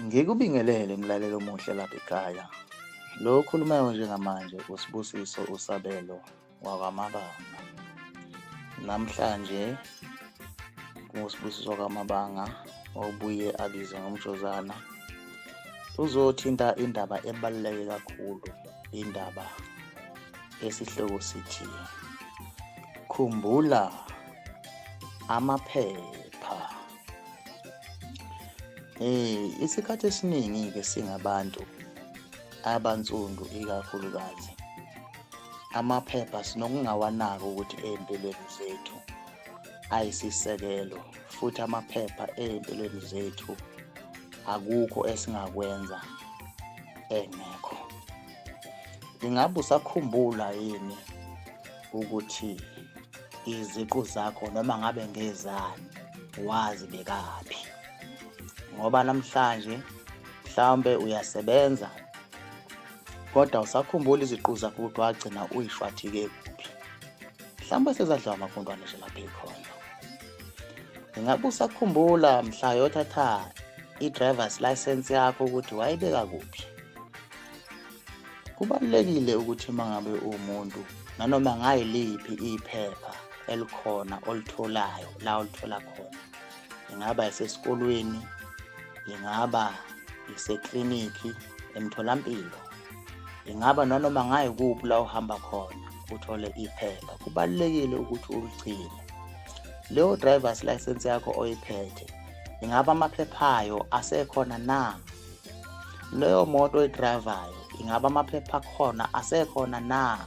Ngikubingelele mlalelo omuhle lapha ekhaya. Lo okhulumayo njengamanje uSibusiso Usabelo wakwaMabanga. Namhlanje uSibusiso wakwaMabanga obuye abize ngomjozana uzothinta indaba ebaluleke kakhulu, indaba esihloko sithi khumbula amaphepha. Isikhathi esiningi-ke singabantu abansundu ikakhulukazi amaphepha sinokungawanaki ukuthi ey'mpilweni zethu ayisisekelo, futhi amaphepha ey'mpilweni zethu akukho esingakwenza engekho. Ingabe usakhumbula yini ukuthi iziqu zakho noma ngabe ngezani wazibekaphi? Ngoba namhlanje mhlawumbe uyasebenza kodwa usakhumbula iziqu zakho ukuthi wagcina uyishwathike kuphi? Mhlawumbe sezadliwa amafundwane nje lapha ekhona. Ingabe usakhumbula mhla yothatha i-driver's license yakho ukuthi wayibeka kuphi? Kubalulekile ukuthi mangabe umuntu nanoma ngayiliphi iphepha elikhona olitholayo la olithola khona, ingaba isesikolweni, ingaba iseklinikhi, emtholampilo, ingaba nanoma ngayikuphi la uhamba khona uthole iphepha, kubalulekile ukuthi uligcine. Leyo driver's license yakho oyiphethe, ingaba amaphepha ayo asekhona na? Leyo moto oyidravayo, ingaba amaphepha akhona asekhona na?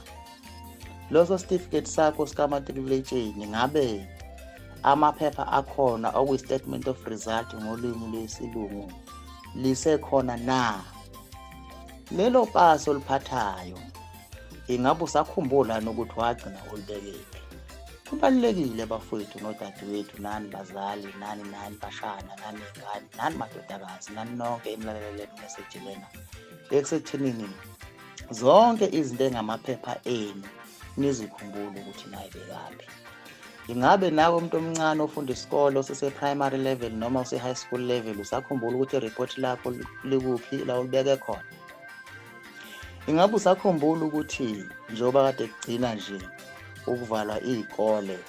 Leso certificate sakho sika-matriculation, ngabe amaphepha akhona okuyi-statement of result ngolimi lwesilungu lisekhona na? Lelo pasi oliphathayo, ingabe usakhumbula nokuthi wagcina ulibekephi? Kubalulekile bafowethu nodadewethu, nani bazali, nani bashana, nani ingane, nani madodakazi, nani nonke emlaleleni meseji lena ekusithenini zonke izinto engamaphepha enu nizikhumbule ukuthi nayibekaphi. Ingabe nawe umuntu omncane ofunda isikole osese-primary level noma use-high school level usakhumbula ukuthi i-report lakho likuphi la ulibeke khona? Ingabe usakhumbula ukuthi njengoba kade kugcina nje ukuvalwa iy'kole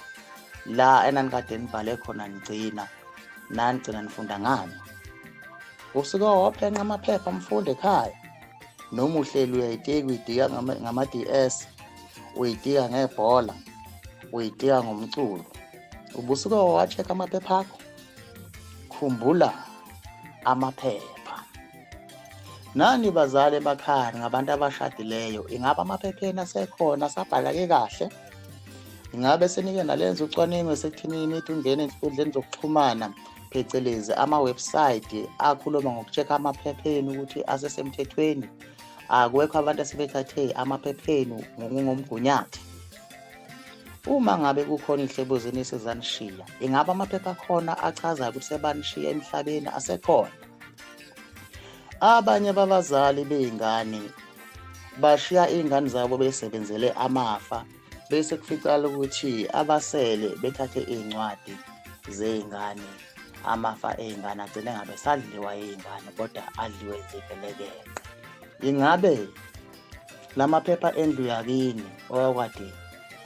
la enanikade nibhale khona nigcina nanigcina nifunda ngani? Usuke waphenqa amaphepha mfundo ekhaya noma uhleli uyidika ngama-DS, uyitika ngebhola, uyitika ngomculo, ubusuke wa-check amaphepha akho? Khumbula amaphepha. Nani bazali emakhaya ngabantu abashadileyo, ingaba amaphepha enu asekhona asabhaleke kahle? Ingabe senike nalenza ucwaningo esekuthinini nithi ungene ezinkundleni zokuxhumana phecelezi ama-website akhuluma ngoku-check-a amaphepha enu ukuthi asesemthethweni? Akwekho abantu asebethathe amaphepha enu ngomgunyathi? Uma ngabe kukhona iy'hlobo zenu esezanishiya, ingaba amaphepha akhona achazayo ukuthi sebanishiya emhlabeni asekhona? Abanye babazali bey'ngane bashiya iy'ngane zabo besebenzele amafa bese kuficala ukuthi abasele bethathe iy'ncwadi zey'ngane, amafa ey'ngane agcine ngabe sadliwa iy'ngane kodwa adliwe zibhelekeqe. Ingabe lamaphepha endlu yakini owakade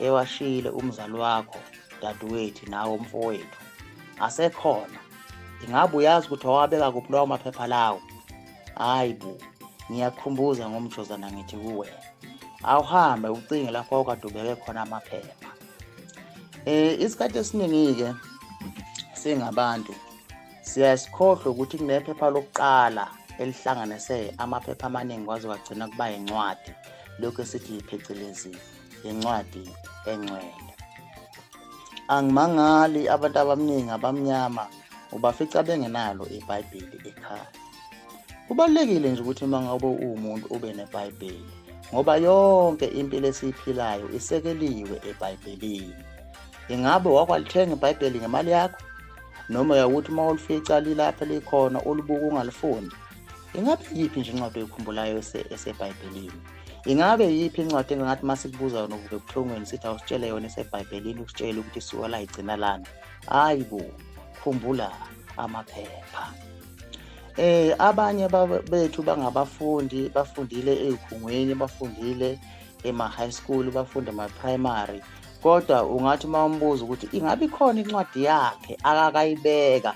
ewashiyile umzali wakho, dadewethu nawe mfowethu, asekhona? Ingabe uyazi ukuthi wawabeka kuphi lawo maphepha lawo? Hayi bo, ngiyakukhumbuza ngomjozana ngithi kuwe, awuhambe ucinge lapho awukade ubeke khona amaphepha. Isikhathi esiningi-ke singabantu siyasikhohlwa ukuthi kunephepha lokuqala elihlanganise amaphepha amaningi kwaze kwagcina kuba yincwadi, lokhu esithi phecelezi incwadi engcwele. Angimangali abantu abaningi abamnyama ubafica bengenalo iBhayibheli ekhaya. Kubalulekile nje ukuthi uma ngabe uwumuntu ube neBhayibheli, ngoba yonke impilo esiyiphilayo isekeliwe eBhayibhelini. Ingabe wakwalithenga iBhayibheli ngemali yakho noma yakuthi uma ulifica lilapha likhona ulibuka ungalifundi? Ingabe yiphi nje incwadi oyikhumbulayo eseBhayibhelini? Ingabe yiphi incwadi engathi masikubuza yona ukube buhlungweni sithi awusitshele yona eseBhayibhelini ukusitshela ukuthi isuka la igcina lana? Hayi bo, khumbula amaphepha. Abanye bethu bangabafundi bafundile ey'khungweni, bafundile ema-high school, bafunde ema-primary. Kodwa ungathi uma umbuza ukuthi ingabe ikhona incwadi yakhe akakayibeka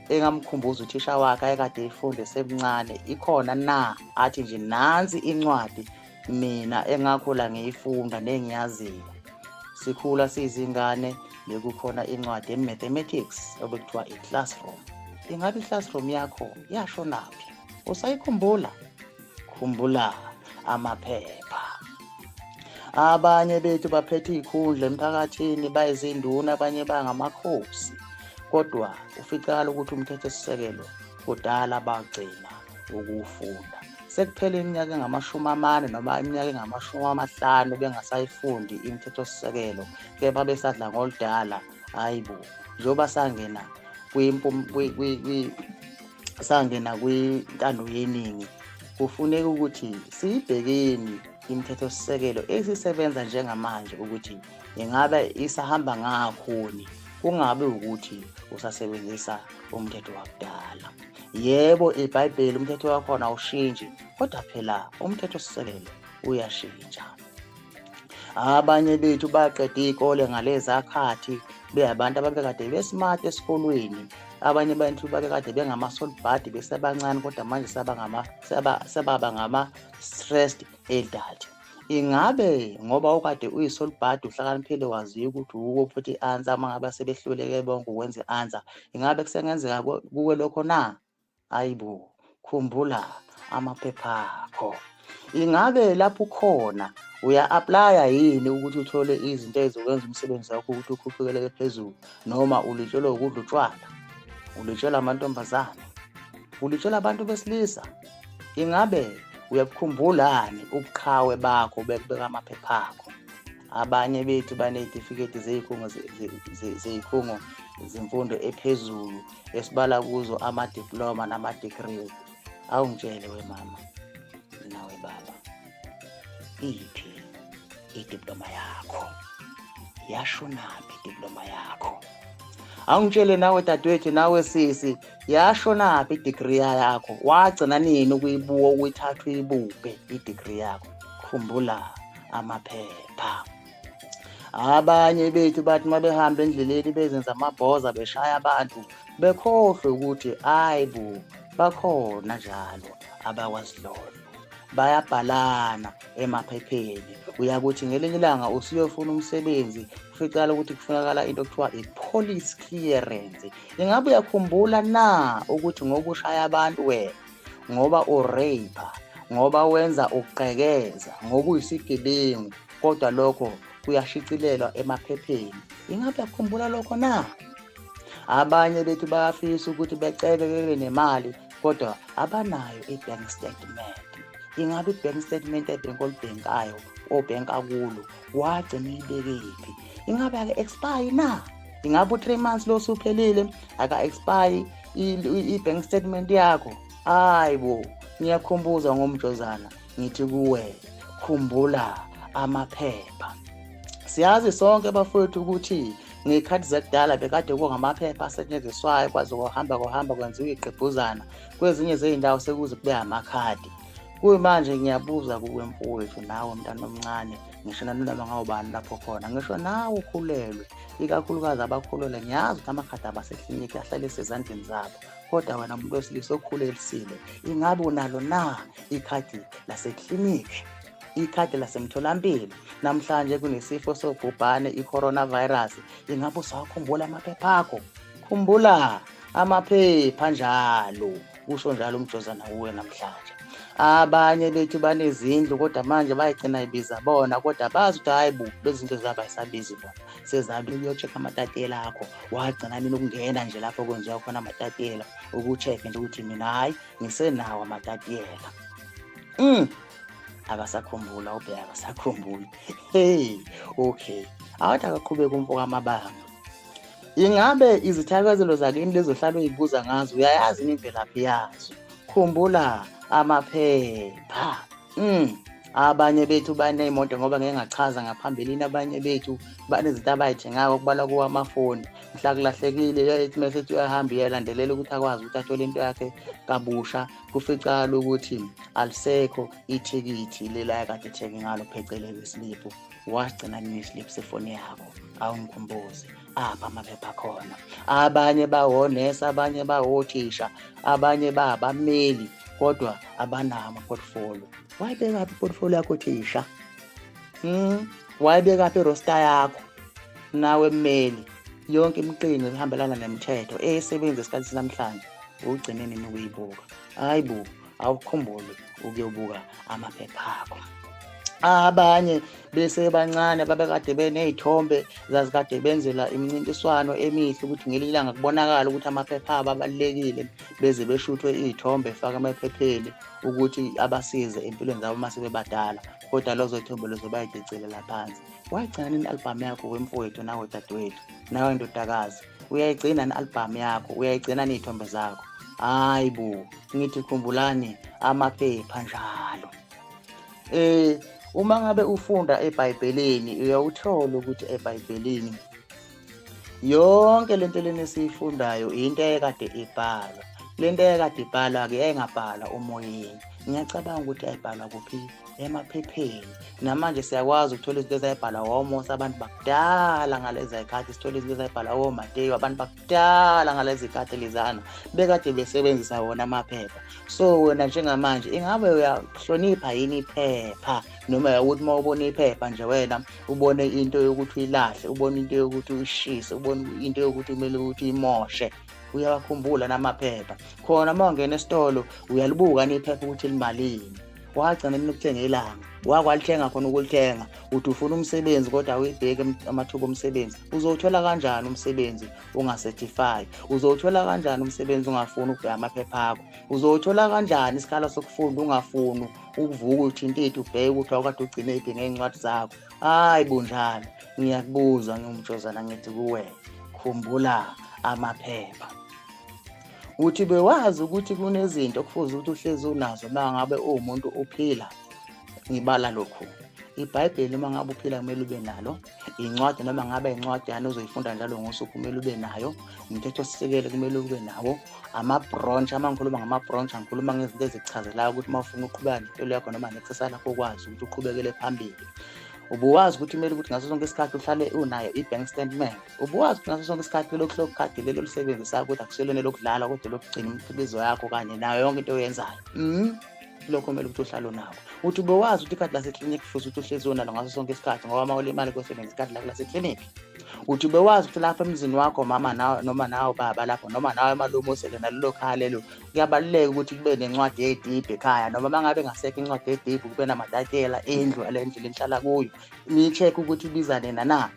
engamkhumbuza uthisha wakhe ayekade eyifunde esemncane, ikhona na? Athi nje nansi incwadi mina engakhula ngiyifunda nengiyaziyo. Sikhula sizingane bekukhona incwadi ye-mathematics obekuthiwa i-classroom. Ingabe i-classroom yakho yashonaphi? Usayikhumbula? Khumbula amaphepha. Abanye bethu baphethe iy'khundla emphakathini, bayizinduna, abanye bangamakhosi. Kodwa uficakala ukuthi umthethosisekelo kudala bagcina ukuwufunda. Sekuphele iminyaka engama-40 noma iminyaka engama-50 bengasayifundi imithethosisekelo, kepha besadla ngoludala. Hayi bo, njengoba sangena sangena kwintando yeningi, kufuneka ukuthi siyibhekeni imithethosisekelo esisebenza njengamanje ukuthi ingabe isahamba ngakhoni, kungabe ukuthi usasebenzisa umthetho wakudala. Yebo, iBhayibheli umthetho wakhona awushintshi, kodwa phela umthethosisekelo uyashintsha. Abanye bethu baqeda iy'kole ngalezakhathi beyabantu ababekade besimart esikolweni. Abanye bethu babekade bengama-solbhadi besebancane, kodwa manje sebaba ngama-stressed adult. Ingabe ngoba ukade uyisolbhadi uhlakaniphile waziyo ukuthi ukuphi i-answer uma ngabe sebehluleke bonke ukwenza i-answer, ingabe kusengenzeka kuwe lokho na? Hayi bo, khumbula amaphepha akho. Ingabe lapho ukhona uya-aplaya yini ukuthi uthole izinto ezokwenza umsebenzi wakho ukuthi ukhuphukele phezulu, noma ulitshelwa ukudla utshwala, ulitshelwa amantombazane, ulitshelwa abantu besilisa? Ingabe uyakukhumbulani ubuqhawe bakho bekubeka amaphepha akho? Abanye bethu baney'tifiketi zey'khungo zemfundo ephezulu esibala kuzo ama-diploma nama-degree. Awungitshele we mama nawe baba, iphi idiploma yakho? Yashonaphi idiploma yakho? Awungitshele nawe dadewethu, nawe sisi, yashonaphi i-degree yakho? Wagcina nini ukuyibuka, ukuyithatha uyibube i-degree yakho? Khumbula amaphepha. Abanye bethu bathi uma behamba endleleni bezenza amabhoza beshaya abantu, bekhohlwe ukuthi hayi bo, bakhona njalo abakwaZilolo, bayabhalana emaphepheni. Uyakuthi ngelinye ilanga usiyofuna umsebenzi, uficala ukuthi kufunakala into okuthiwa i-police clearance. Ingabe uyakhumbula na ukuthi ngoba ushaya abantu wena, ngoba u-rape, ngoba wenza ukuqhekeza, ngoba uyisigebengu, kodwa lokho kuyashicilelwa emaphepheni? Ingabe uyakhumbula lokho na? Abanye bethu bayafisa ukuthi becebekele nemali, kodwa abanayo i-bank statement. Ingabe i-bank statement ebhenki olibhenkayo obhenka kulo wagcina uyibekephi? Ingabe aka-expire na? Ingabe u-3 months lo usuphelile aka-expire i-bank statement yakho? Hayi bo, ngiyakhumbuza ngomjozana ngithi kuwe, khumbula amaphepha. Siyazi sonke bafowethu ukuthi ngey'khathi zakudala bekade kungamaphepha asetshenziswayo, kwaze kuhamba kwenziwa iy'gqibhuzana. Kwezinye zey'ndawo sekuze kube amakhadi. Kuyimanje ngiyabuza kuwe mfowethu, nawe mntana omncane, ngisho nanoma ngawubani lapho khona, ngisho nawe ukhulelwe, ikakhulukazi abakhulelwe, ngiyazi ukuthi amakhadi abaseklinikhi ahlale esezandleni zabo. Kodwa wena muntu wesilisa okhulelisile, ingabe unalo na ikhadi laseklinikhi, ikhadi lasemtholampilo? Namhlanje kunesifo sobhubhane, i-coronavirus, ingabe usawakhumbula amaphepha akho? Khumbula amaphepha njalo, usho njalo umjozana uwe namhlanje. Abanye bethu banezindlu, kodwa manje bayigcina ibiza bona, kodwa bazi ukuthi hayi bo, lezi zinto zabo ayisabizi bona, sezabi uyochecka amatatela akho. Wagcina nini ukungena nje lapho kwenziwa khona amatatela, ukucheck-e nje ukuthi mina hayi ngisenawo amatatela. Akasakhumbula ubheka, akasakhumbuli. Hey, okay, awathi akaqhubeka umfoka amabanga. Ingabe izithakazelo zakini lezohlala uyibuza ngazo uyayazi imvelaphi yazo? Khumbula amaphepha. Abanye bethu baney'moto ngoba ngeke ngachaza ngaphambilini, abanye bethu banezinto abay'thengayo kubalwa kuwo amafoni. Mhla kulahlekile ethi mese ethi uyahamba uyalandelela ukuthi akwazi ukuthi athole into yakhe kabusha, kuficakala ukuthi alisekho ithikithi lela akade ethenge ngalo phecelezi isiliphu. Wasigcina nini isiliphu sefoni yakho? Awungikhumbuze. Apha amaphepha akhona. Abanye bawonesi, abanye bawothisha, abanye babameli, kodwa abanawo ama-portfolio. Wayibekaphi i-portfolio yakho thisha? Wayibekaphi irosta yakho? Nawe mmeli, yonke imiqingo ehambelana nemithetho esebenza esikhathini namhlanje ugcine nini ukuyibuka? Hayi bo, awukhumbule ukuyobuka amaphepha akho. Abanye besebancane babekade beney'thombe zazikade benzela imincintiswano emihle ukuthi ngelinye ilanga kubonakala ukuthi amaphepha abo abalulekile, beze beshuthwe iy'thombe faka emaphepheni ukuthi abasize empilweni zabo uma sebebadala, kodwa lezo thombe lezo bay'dicilela phansi. Wayigcina nini i-album yakho wemfowethu nawe dadewethu, nawe ndodakazi? Uyayigcina i-album yakho? Uyayigcina ney'thombe zakho? Hayi bo, ngithi khumbulani amaphepha njalo. Uma ngabe ufunda eBhayibhelini uyawuthola ukuthi eBhayibhelini yonke lento lena esiyifundayo into ekade ibhalwa. Lento ekade ibhalwa-ke yayingabhalwa umoyeni. Ngiyacabanga ukuthi yayibhalwa kuphi? Emaphepheni. Namanje siyakwazi ukuthola izinto ezayibhalwa woMose abantu bakudala ngalezi zikhathi, sithola izinto ezayibhalwa woMateyu abantu bakudala ngalezi zikhathi lezana bekade besebenzisa wona amaphepha. So wena njengamanje ingabe uyahlonipha yini iphepha, noma yakuthi uma ubona iphepha nje wena ubone into yokuthi uyilahle, ubone into yokuthi uyishise, ubone into yokuthi kumele ukuthi uyimoshe? Uyawakhumbula namaphepha khona uma ungena esitolo uyalibuka iphepha ukuthi limalini? Wagcina nini ukuthenga ilanga? Wakwalithenga khona ukulithenga uthi ufuna umsebenzi kodwa awuyibheki amathuba omsebenzi. Uzowuthola kanjani umsebenzi ungasertify? Uzowuthola kanjani umsebenzi ungafuni ukubheka amaphepha akho? Uzowuthola kanjani isikhala sokufunda ungafuni ukuvuka uthintithe ubheke ukuthi awukade ugcinephi ngey'ncwadi zakho? Hayi bunjalo, ngiyakubuza ngingumjozana ngithi kuwe, khumbula amaphepha. Uthi bewazi ukuthi kunezinto kufuze ukuthi uhlezi unazo uma ngabe uwumuntu uphila? Ngibala lokhu, iBhayibheli uma ngabe uphila kumele ube nalo, incwadi noma ngabe incwadana ozoyifunda njalo ngosuku kumele ube nayo, umthethosisekelo kumele ube nawo, amabronshi. Uma ngikhuluma ngamabronshi ngikhuluma ngezinto ezichazelayo ukuthi uma ufuna uqhubeka nempilo yakho noma nekusasa lakho ukwazi ukuthi uqhubekele phambili. Ubuwazi ukuthi kumele ukuthi ngaso sonke isikhathi uhlale unayo i-bank statement? Ubuwazi ukuthi ngaso sonke isikhathi lokhu khadi lelo lisebenzisayo ukuthi akuselona lokudlala kodwa lokugcina imikhiqizo yakho kanye nayo yonke into oyenzayo? Lokho kumele ukuthi uhlale unakho. Uthi ubewazi ukuthi ikhadi laseklinikhi futhi ukuthi uhlezi unalo ngaso sonke isikhathi ngoba uma ulimali kuyosebenzisa ikhadi lakho laseklinikhi? Uthi ubewazi ukuthi lapha emzini wakho mama nawe noma nawe baba lapho noma nawe malume osele nalelo khaya lelo kuyabaluleka ukuthi kube nencwadi yedibhe ekhaya, noma uma ngabe ngasekho incwadi yedibhe kube namatayitela endlu yale ndlu enihlala kuyo, niyi-check ukuthi ibiza nina na?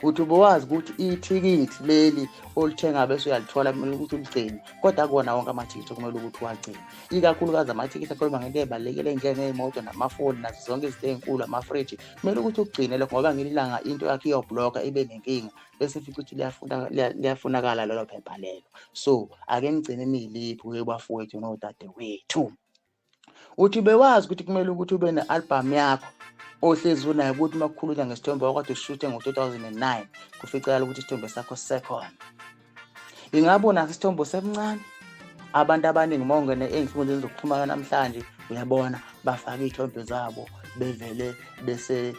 Uthi ubewazi ukuthi ithikithi leli olithenga bese uyalithola kumele ukuthi uligcine, kodwa akuwona wonke amathikithi okumele ukuthi uwagcine, ikakhulukazi amathikithi akhuluma ngento ey'balulekile njengey'moto namafoni nazo zonke izinto ey'nkulu, amafriji, kumele ukuthi ukugcine lokho ngoba ngelinye ilanga into yakho iyobhloka ibe nenkinga bese fica ukuthi liyafunakala lelo phepha lelo. So ake ngigcine niyiliphi webafowethu nodadewethu. Uthi bewazi ukuthi kumele ukuthi ube ne-album yakho ohlezi unayo ukuthi uma kukhulunywa ngesithombe wakade usishuthe ngo-2009 kuficakala ukuthi isithombe sakho sisekhona. Ingabe unaso isithombe semncane? Abantu abaningi uma ungene ey'nkundleni zokuxhumana namhlanje uyabona bafaka iy'thombe zabo bevele bese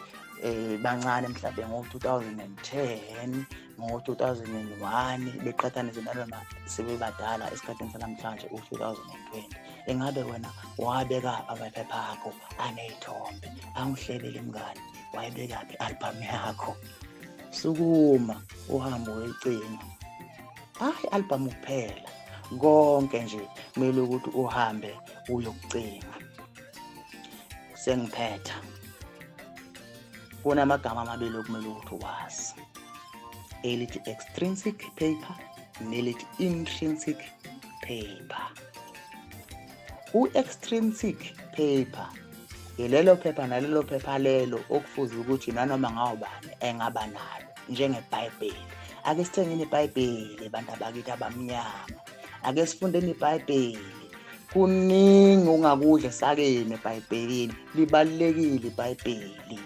bancane mhlawumbe ngo-2010 ngo-2001 beqhathanise nalona sebebadala esikhathini sanamhlanje u-2020. Ingabe wena wabeka amaphepha akho aney'thombe? Angihlebele mngani, wayibekaphi i-album yakho? Sukuma uhambe uyoyicima. Hayi i-album kuphela, konke nje kumele ukuthi uhambe uyokucima. Sengiphetha. Kunamagama amabili okumele ukuthi uwazi, elithi extrinsic paper nelithi intrinsic paper. U-extrinsic paper ilelo phepha nalelo phepha lelo okufuze ukuthi nanoma ngawubani engaba nalo, njengeBhayibheli. Ake sithengeni iBhayibheli bantu abakithi abamnyama, ake sifundeni iBhayibheli kuningi ungakudla esakeni eBhayibhelini. Libalulekile iBhayibheli.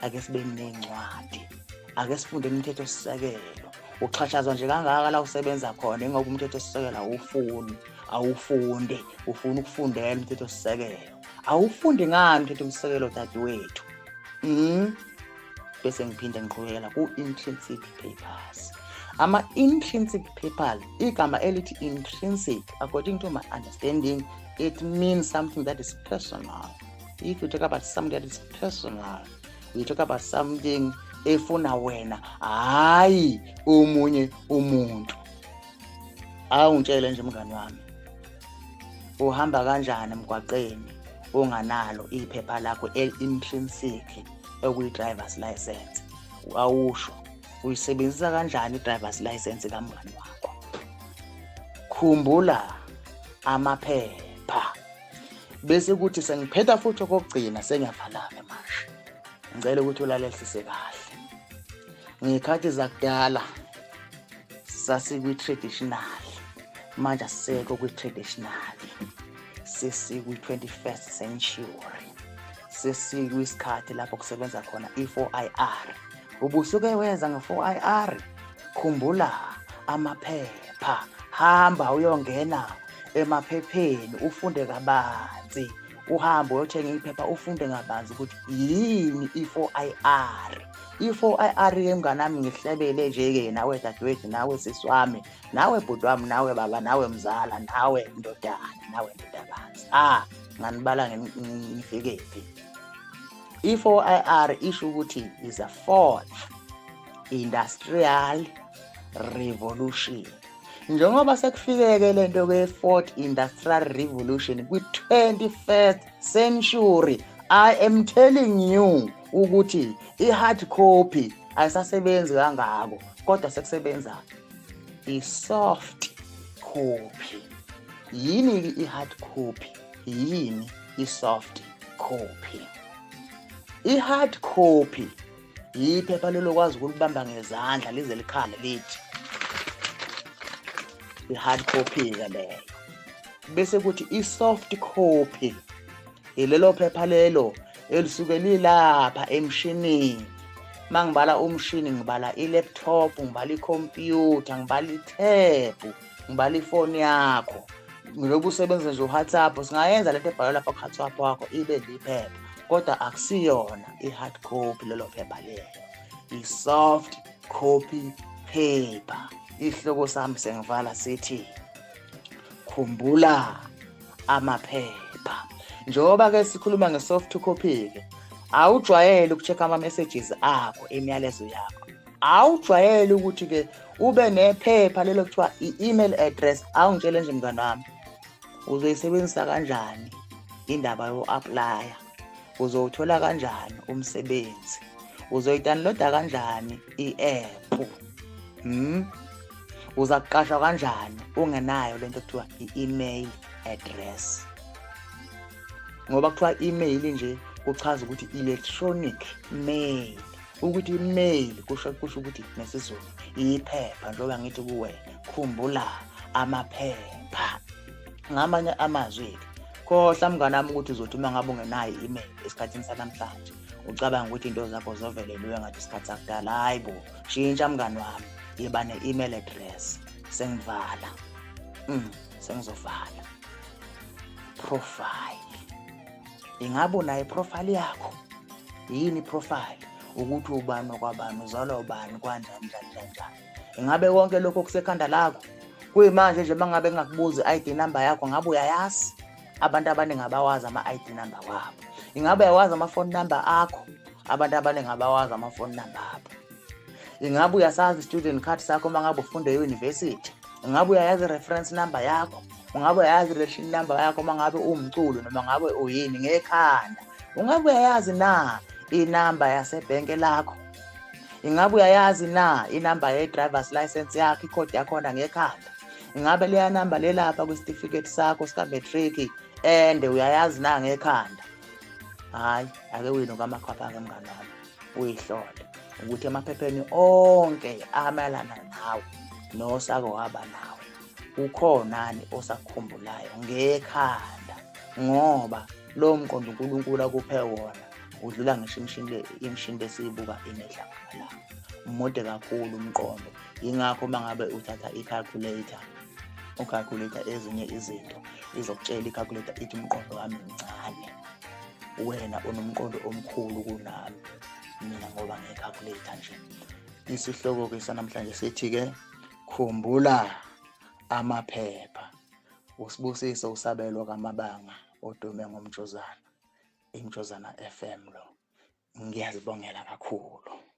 Ake sibe nencwadi, ake sifunde imithetho sisekelo. Uxhashazwa nje kangaka la usebenza khona ngoba umthetho sisekelo awufunde, ufuna ukufundela umthetho sisekelo. Awufunde ngani umthetho sisekelo dadewethu? Bese ngiphinde ngiqhubekela ku-intrinsic papers. Ama-intrinsic papers, igama elithi intrinsic, according to my understanding, it means something that is personal. If you talk about something that is personal, we talk about something efuna wena, hayi omunye umuntu. Awungitshele nje mngani wami, uhamba kanjani emgwaqeni unganalo iphepha lakho el-intrinsic okuyi-driver's license? Awusho uyisebenzisa kanjani i-driver's license kamngani wakho? Khumbula amaphepha. Bese kuthi sengiphetha futhi okugcina, sengiyavalana manje. Ngicela ukuthi ulalelisise kahle. Ngekhathi zakudala sasikwi-traditional, manje asisekho kwi-traditional. Sesikwi-21st century. Sesikwisikhathi lapho kusebenza khona i-4IR. Ubusuke weza nge-4IR. Khumbula amaphepha. Hamba uyongena emaphepheni ufunde kabanzi. Uhambe uyothenga iphepha ufunde kabanzi ukuthi yini i-4IR. I-4IR yemnganami ngihlebele nje-ke nawe dadewethu, nawe sisi wami, nawe bhuti wami, nawe baba, nawe mzala, nawe ndodana, nawe ndodakazi. Nganibala ngifikephi. I-4IR isho ukuthi is a fourth industrial revolution. Njengoba sekufike lento kwe-fourth industrial revolution kwi-21st century, I am telling you ukuthi i-hard copy ayisasebenzi kangako, kodwa sekusebenza i-soft copy. Yini i-hard copy? Yini i-soft copy? I-hard copy iphepha lelokwazi ukulibamba ngezandla lize likhale lithi. I-hard copy ke leyo. Bese kuthi i-soft copy ilelo phepha lelo elisuke lilapha emshinini. Mangibala umshini ngibala i-laptop, ngibala i-computer, ngibala i-tab, ngibala ifoni yakho. Ngiloku usebenza nje uWhatsApp, singayenza lento ebhalwe lapha ku-WhatsApp wakho ibe liphepha, kodwa akusiyona i-hard copy lelo phepha lelo. I-soft copy paper. Isihloko sami sengivala sithi khumbula amaphepha. Njengoba ke sikhuluma nge-soft copy ke, awujwayele ukucheck ama-messages akho, imiyalezo yakho. Awujwayele ukuthi ke ube nephepha lelo kuthiwa i-email address. Awungitshele nje mngani wami, uzoyisebenzisa kanjani indaba yo-apply? Uzowuthola kanjani umsebenzi? Uzoyidownloada kanjani i-app? Uzakuqashwa kanjani ungenayo lento kuthiwa i-email address? Ngoba kuthiwa email nje kuchaza ukuthi electronic mail. Ukuthi mail kusho ukuthi nesizulu iphepha. Njengoba ngithi kuwe khumbula amaphepha. Ngamanye amazwi, khohla mngani wami ukuthi uzothi uma ngabe ungenayo i-email esikhathini sanamhlanje ucabanga ukuthi into zakho zovelelwe ngathi isikhathi sakudala. Hayibo, shintsha mngani wami, yiba ne-email address. Sengivala. Sengizovala. Profile. Ingabe unayo iprofile yakho? Yini iprofile? Ukuthi ubani okwabani, uzalwa ubani, kanjani njani. Ingabe konke lokho kusekhanda lakho? Kuyimanje nje mangabe ngingakubuza i-ID number yakho, ngabe uyayazi? Abantu abaningi abawazi ama-ID number wabo. Ingabe uyawazi ama-phone number akho? Abantu abaningi abawazi ama-phone number abo. Ingabe uyasazi i-student card sakho mangabe ufunda e-university? Ingabe uyayazi i-reference number yakho? Ungabe uyayazi i-relation number yakho mangabe uwumculo noma ngabe uyini ngekhanda? Ungabe uyayazi na inamba yasebhenke lakho? Ingabe uyayazi na inamba ye-driver's license yakho, ikhodi yakhona ngekhanda? Ingabe leya namba lelapha kwi-certificate sakho sika-matric and uyayazi na ngekhanda? Hayi, ake winuka amakhwapha-ke mngani wami, uyihlole ukuthi emaphepheni onke amayelana nawe nosako waba nawe ukhonani osakukhumbulayo ngekhanda, ngoba lowo mqondo uNkulunkulu akuphe wona udlula ngisho imishini lesiyibuka imihla ngamalanga. Mude kakhulu umqondo. Yingakho uma ngabe uthatha i-calculator, u-calculator ezinye izinto izokutshela i-calculator ithi umqondo wami mncane, wena unomqondo omkhulu kunami mina ngoba nge-calculator nje. Isihloko-ke sanamhlanje sithi-ke khumbula amaphepha. uSibusiso uSabelwa kaMabanga odume ngomjozana, iMjozana FM lo. Ngiyazibongela kakhulu.